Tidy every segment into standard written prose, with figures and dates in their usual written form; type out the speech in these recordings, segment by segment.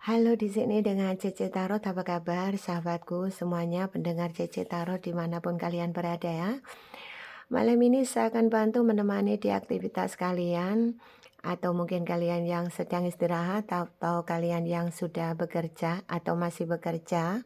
Halo, di sini dengan Cece Tarot. Apa kabar sahabatku semuanya, pendengar Cece Tarot dimanapun kalian berada ya. Malam ini saya akan bantu menemani di aktivitas kalian, atau mungkin kalian yang sedang istirahat, atau kalian yang sudah bekerja atau masih bekerja.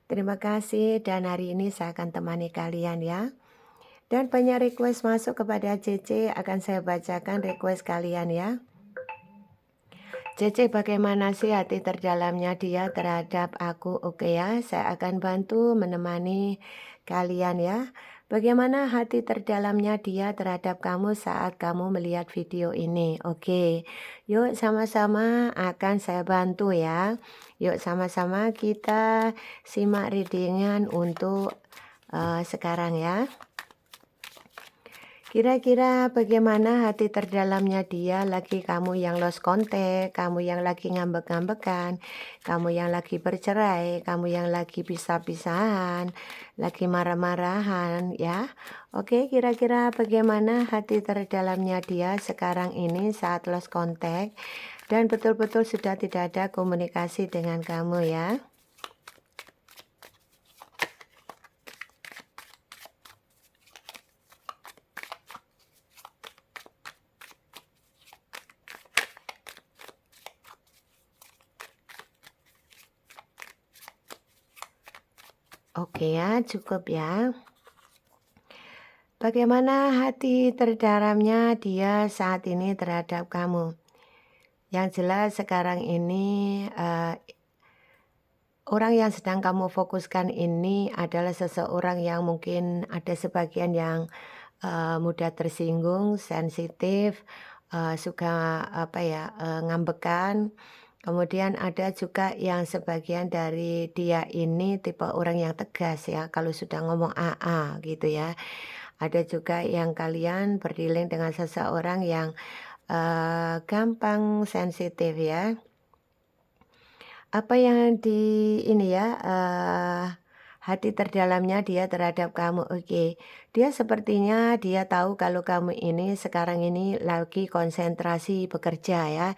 Terima kasih, dan hari ini saya akan temani kalian ya. Dan banyak request masuk kepada Cece, akan saya bacakan request kalian ya. Cece, bagaimana sih hati terdalamnya dia terhadap aku? Oke ya, saya akan bantu menemani kalian ya. Bagaimana hati terdalamnya dia terhadap kamu saat kamu melihat video ini? Oke, yuk sama-sama akan saya bantu ya. Yuk sama-sama kita simak readingan untuk sekarang ya. Kira-kira bagaimana hati terdalamnya dia, lagi kamu yang lost contact, kamu yang lagi ngambek-ngambekan, kamu yang lagi bercerai, kamu yang lagi pisah-pisahan, lagi marah-marahan ya. Oke, kira-kira bagaimana hati terdalamnya dia sekarang ini saat lost contact dan betul-betul sudah tidak ada komunikasi dengan kamu ya. Oke ya, cukup ya. Bagaimana hati terdalamnya dia saat ini terhadap kamu? Yang jelas sekarang ini orang yang sedang kamu fokuskan ini adalah seseorang yang mungkin ada sebagian yang mudah tersinggung, sensitif, suka ngambekan. Kemudian ada juga yang sebagian dari dia ini tipe orang yang tegas ya, kalau sudah ngomong AA gitu ya. Ada juga yang kalian berdealing dengan seseorang yang gampang sensitif ya. Apa yang ini ya, hati terdalamnya dia terhadap kamu, oke. Dia sepertinya dia tahu kalau kamu ini sekarang ini lagi konsentrasi bekerja ya.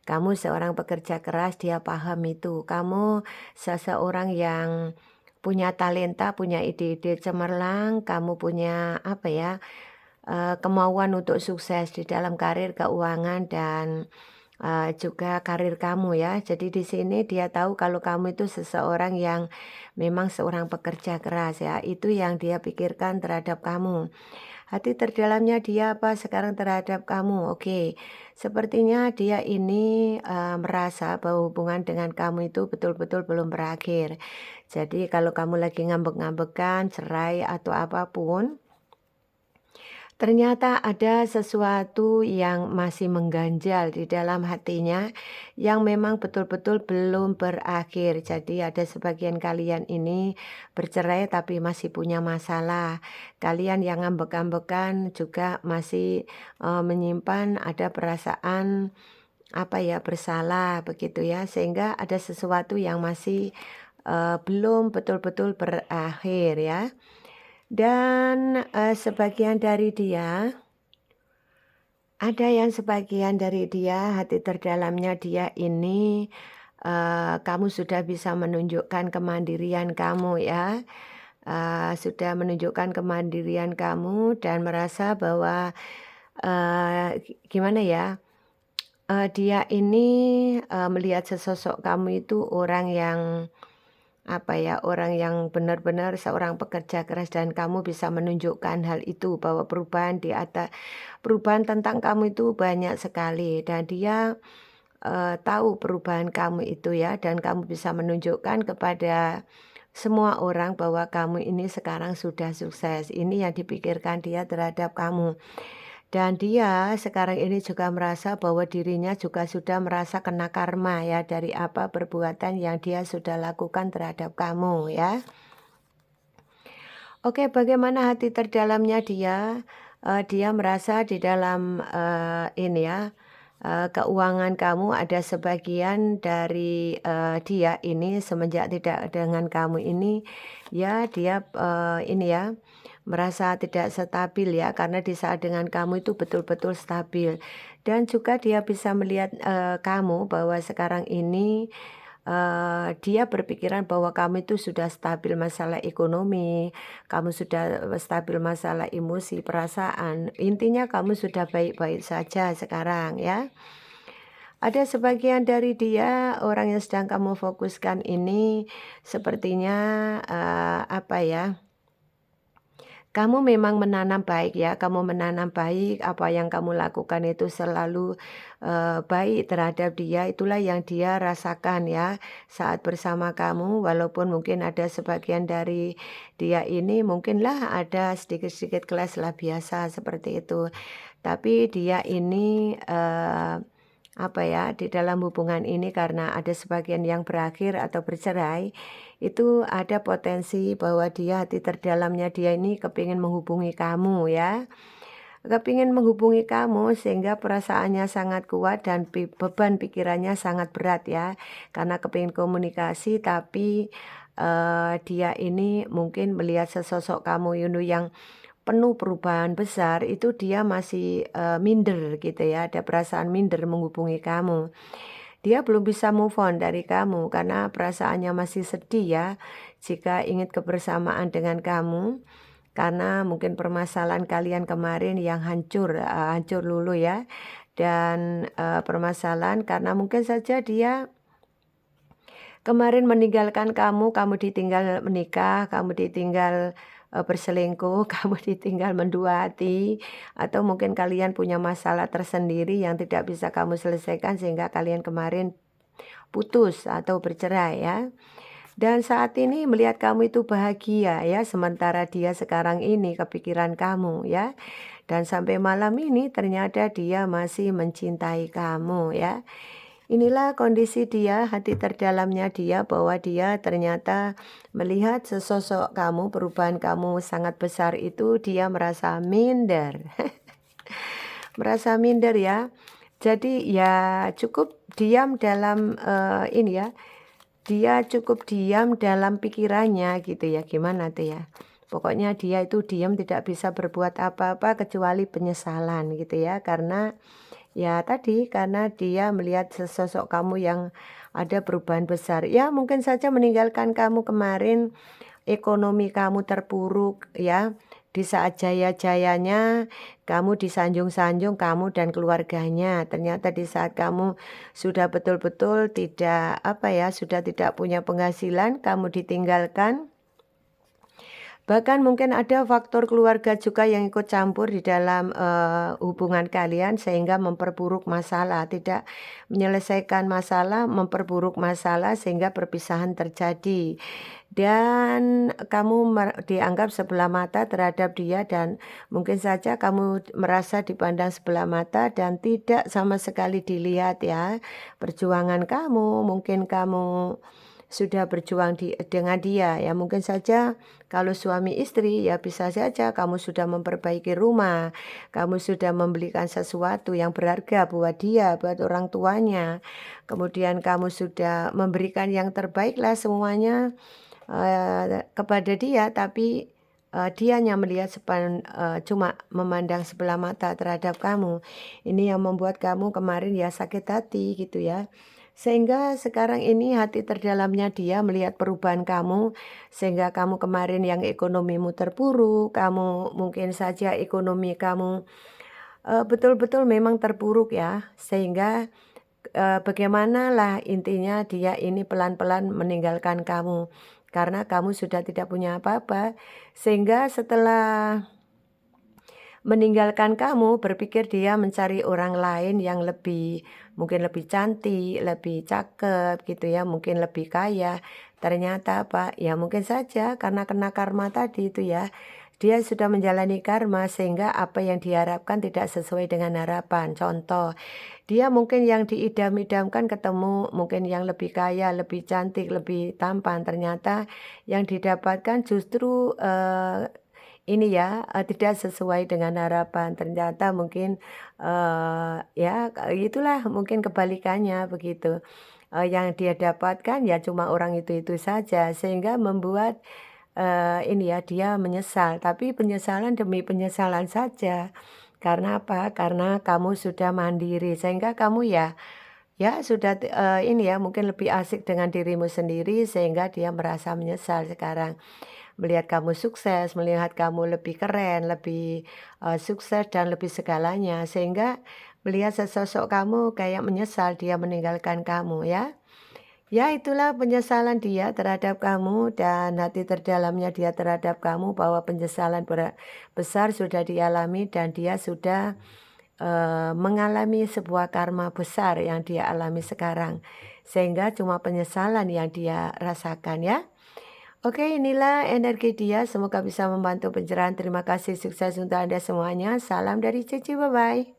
Kamu seorang pekerja keras, dia paham itu. Kamu seseorang yang punya talenta, punya ide-ide cemerlang, kamu punya kemauan untuk sukses di dalam karir, keuangan, dan juga karir kamu ya. Jadi di sini dia tahu kalau kamu itu seseorang yang memang seorang pekerja keras ya. Itu yang dia pikirkan terhadap kamu. Hati terdalamnya dia apa sekarang terhadap kamu? Oke, sepertinya dia ini merasa bahwa hubungan dengan kamu itu betul-betul belum berakhir. Jadi kalau kamu lagi ngambek-ngambekan, cerai atau apapun, ternyata ada sesuatu yang masih mengganjal di dalam hatinya yang memang betul-betul belum berakhir. Jadi ada sebagian kalian ini bercerai tapi masih punya masalah. Kalian yang ngambek-ngambekan juga masih menyimpan ada perasaan bersalah begitu ya. Sehingga ada sesuatu yang masih belum betul-betul berakhir ya. Dan sebagian dari dia, ada yang sebagian dari dia, hati terdalamnya dia ini, kamu sudah bisa menunjukkan kemandirian kamu ya, sudah menunjukkan kemandirian kamu dan merasa bahwa, gimana ya, dia ini, melihat sesosok kamu itu orang yang orang yang benar-benar seorang pekerja keras dan kamu bisa menunjukkan hal itu bahwa perubahan tentang kamu itu banyak sekali dan dia tahu perubahan kamu itu ya, dan kamu bisa menunjukkan kepada semua orang bahwa kamu ini sekarang sudah sukses. Ini yang dipikirkan dia terhadap kamu. Dan dia sekarang ini juga merasa bahwa dirinya juga sudah merasa kena karma ya dari apa perbuatan yang dia sudah lakukan terhadap kamu ya. Oke, bagaimana hati terdalamnya dia? Dia merasa di dalam keuangan kamu ada sebagian dari dia ini semenjak tidak dengan kamu ini ya, dia merasa tidak stabil ya, karena di saat dengan kamu itu betul-betul stabil dan juga dia bisa melihat, kamu bahwa sekarang ini, dia berpikiran bahwa kamu itu sudah stabil masalah ekonomi, kamu sudah, stabil masalah emosi, perasaan, intinya kamu sudah baik-baik saja sekarang ya. Ada sebagian dari dia, orang yang sedang kamu fokuskan ini sepertinya, apa ya, kamu memang menanam baik ya, kamu menanam baik, apa yang kamu lakukan itu selalu, baik terhadap dia, itulah yang dia rasakan ya, saat bersama kamu, walaupun mungkin ada sebagian dari dia ini mungkinlah ada sedikit-sedikit kelas lah biasa seperti itu. Tapi dia ini, apa ya, di dalam hubungan ini karena ada sebagian yang berakhir atau bercerai, itu ada potensi bahwa dia hati terdalamnya dia ini kepingin menghubungi kamu ya. Kepingin menghubungi kamu sehingga perasaannya sangat kuat dan beban pikirannya sangat berat ya. Karena kepingin komunikasi tapi, dia ini mungkin melihat sesosok kamu ini yang penuh perubahan besar, itu dia masih, minder gitu ya, ada perasaan minder menghubungi kamu. Dia belum bisa move on dari kamu karena perasaannya masih sedih ya, jika ingat kebersamaan dengan kamu, karena mungkin permasalahan kalian kemarin yang hancur, hancur lulu ya, dan, permasalahan karena mungkin saja dia kemarin meninggalkan kamu, kamu ditinggal menikah, kamu ditinggal, berselingkuh, kamu ditinggal mendua hati, atau mungkin kalian punya masalah tersendiri yang tidak bisa kamu selesaikan sehingga kalian kemarin putus atau bercerai ya. Dan saat ini melihat kamu itu bahagia ya, sementara dia sekarang ini kepikiran kamu ya. Dan sampai malam ini ternyata dia masih mencintai kamu ya. Inilah kondisi dia, hati terdalamnya dia bahwa dia ternyata melihat sesosok kamu, perubahan kamu sangat besar itu dia merasa minder. Merasa minder ya. Jadi ya cukup diam dalam, ini ya, dia cukup diam dalam pikirannya gitu ya, gimana tuh ya. Pokoknya dia itu diam tidak bisa berbuat apa-apa kecuali penyesalan gitu ya, karena ya tadi, karena dia melihat sesosok kamu yang ada perubahan besar. Ya mungkin saja meninggalkan kamu kemarin, ekonomi kamu terpuruk ya. Di saat jaya-jayanya kamu disanjung-sanjung kamu dan keluarganya. Ternyata di saat kamu sudah betul-betul tidak apa ya, sudah tidak punya penghasilan, kamu ditinggalkan. Bahkan mungkin ada faktor keluarga juga yang ikut campur di dalam, hubungan kalian sehingga memperburuk masalah, tidak menyelesaikan masalah, memperburuk masalah sehingga perpisahan terjadi. Dan kamu dianggap sebelah mata terhadap dia dan mungkin saja kamu merasa dipandang sebelah mata dan tidak sama sekali dilihat ya, perjuangan kamu, mungkin kamu sudah berjuang dengan dia ya mungkin saja kalau suami istri ya bisa saja kamu sudah memperbaiki rumah, kamu sudah membelikan sesuatu yang berharga buat dia, buat orang tuanya. Kemudian kamu sudah memberikan yang terbaik lah semuanya, kepada dia tapi, dianya melihat cuma memandang sebelah mata terhadap kamu. Ini yang membuat kamu kemarin ya sakit hati gitu ya. Sehingga sekarang ini hati terdalamnya dia melihat perubahan kamu, sehingga kamu kemarin yang ekonomimu terpuruk, kamu mungkin saja ekonomi kamu, betul-betul memang terpuruk ya, sehingga, bagaimanalah intinya dia ini pelan-pelan meninggalkan kamu, karena kamu sudah tidak punya apa-apa, sehingga setelah meninggalkan kamu, berpikir dia mencari orang lain yang lebih mungkin lebih cantik, lebih cakep gitu ya, mungkin lebih kaya. Ternyata apa, ya mungkin saja karena kena karma tadi itu ya, dia sudah menjalani karma sehingga apa yang diharapkan tidak sesuai dengan harapan. Contoh, dia mungkin yang diidam-idamkan ketemu mungkin yang lebih kaya, lebih cantik, lebih tampan, ternyata yang didapatkan justru, ini ya, tidak sesuai dengan harapan. Ternyata mungkin, ya itulah mungkin kebalikannya begitu. Yang dia dapatkan ya cuma orang itu-itu saja sehingga membuat, ini ya dia menyesal, tapi penyesalan demi penyesalan saja. Karena apa? Karena kamu sudah mandiri sehingga kamu ya sudah ini ya mungkin lebih asik dengan dirimu sendiri sehingga dia merasa menyesal sekarang. Melihat kamu sukses, melihat kamu lebih keren, lebih, sukses dan lebih segalanya sehingga melihat sesosok kamu kayak menyesal dia meninggalkan kamu ya. Ya itulah penyesalan dia terhadap kamu dan hati terdalamnya dia terhadap kamu bahwa penyesalan besar sudah dialami dan dia sudah, mengalami sebuah karma besar yang dia alami sekarang. Sehingga cuma penyesalan yang dia rasakan ya. Oke inilah energi dia semoga bisa membantu pencerahan. Terima kasih sukses untuk Anda semuanya. Salam dari Cici, bye-bye.